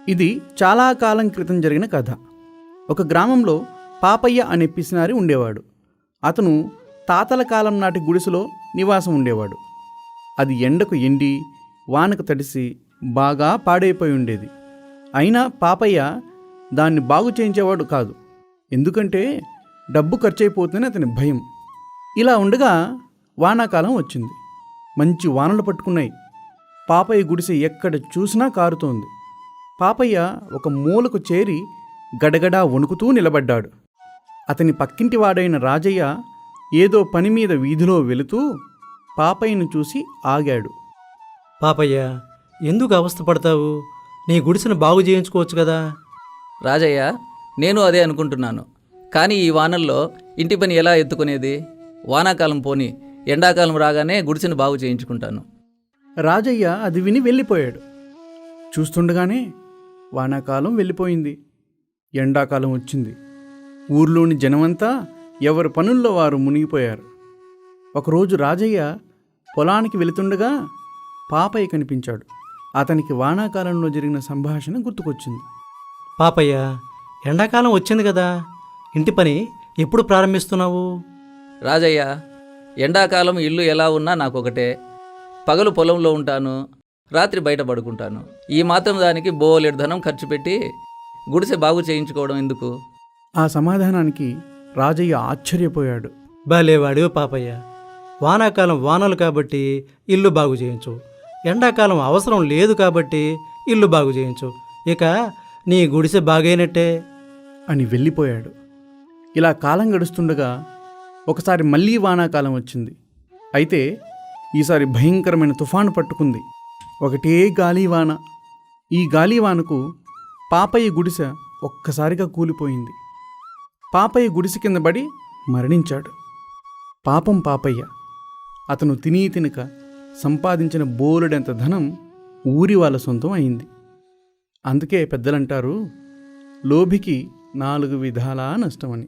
ఇది చాలా కాలం క్రితం జరిగిన కథ. ఒక గ్రామంలో పాపయ్య అనే పిసినారి ఉండేవాడు. అతను తాతల కాలం నాటి గుడిసెలో నివాసం ఉండేవాడు. అది ఎండకు ఎండి వానకు తడిసి బాగా పాడైపోయి ఉండేది. అయినా పాపయ్య దాన్ని బాగు చేయించేవాడు కాదు. ఎందుకంటే డబ్బు ఖర్చయిపోతుందని అతని భయం. ఇలా ఉండగా వానాకాలం వచ్చింది. మంచి వానలు పట్టుకున్నాయి. పాపయ్య గుడిసె ఎక్కడ చూసినా కారుతోంది. పాపయ్య ఒక మూలకు చేరి గడగడా వణుకుతూ నిలబడ్డాడు. అతని పక్కింటి వాడైన రాజయ్య ఏదో పని మీద వీధిలో వెళుతూ పాపయ్యను చూసి ఆగాడు. పాపయ్య, ఎందుకు అవస్థపడతావు? నీ గుడిసెను బాగు చేయించుకోవచ్చు కదా. రాజయ్య, నేను అదే అనుకుంటున్నాను. కానీ ఈ వానల్లో ఇంటి పని ఎలా ఎత్తుకునేది? వానాకాలం పోని, ఎండాకాలం రాగానే గుడిసెను బాగు చేయించుకుంటాను. రాజయ్య అది విని వెళ్ళిపోయాడు. చూస్తుండగానే వానాకాలం వెళ్ళిపోయింది. ఎండాకాలం వచ్చింది. ఊర్లోని జనమంతా ఎవరి పనుల్లో వారు మునిగిపోయారు. ఒకరోజు రాజయ్య పొలానికి వెళుతుండగా పాపయ్య కనిపించాడు. అతనికి వానాకాలంలో జరిగిన సంభాషణ గుర్తుకొచ్చింది. పాపయ్య, ఎండాకాలం వచ్చింది కదా, ఇంటి పని ఎప్పుడు ప్రారంభిస్తున్నావు? రాజయ్య, ఎండాకాలం ఇల్లు ఎలా ఉన్నా నాకొకటే. పగలు పొలంలో ఉంటాను, రాత్రి బయట పడుకుంటాను. ఈ మాత్రం దానికి బోలెడు ధనం ఖర్చు పెట్టి గుడిసె బాగు చేయించుకోవడం ఎందుకు? ఆ సమాధానానికి రాజయ్య ఆశ్చర్యపోయాడు. బాలేవాడివే పాపయ్య. వానాకాలం వానలు కాబట్టి ఇల్లు బాగు చేయించు, ఎండాకాలం అవసరం లేదు కాబట్టి ఇల్లు బాగు చేయించు. ఇక నీ గుడిసె బాగైనట్టే అని వెళ్ళిపోయాడు. ఇలా కాలం గడుస్తుండగా ఒకసారి మళ్ళీ వానాకాలం వచ్చింది. అయితే ఈసారి భయంకరమైన తుఫాను పట్టుకుంది. ఒకటే గాలివాన. ఈ గాలివానకు పాపయ్య గుడిసె ఒక్కసారిగా కూలిపోయింది. పాపయ్య గుడిసె కింద పడి మరణించాడు. పాపం పాపయ్య. అతను తిని తినక సంపాదించిన బోలెడంత ధనం ఊరి వాళ్ళ సొంతం అయింది. అందుకే పెద్దలంటారు, లోభికి 4 విధాలా నష్టమని.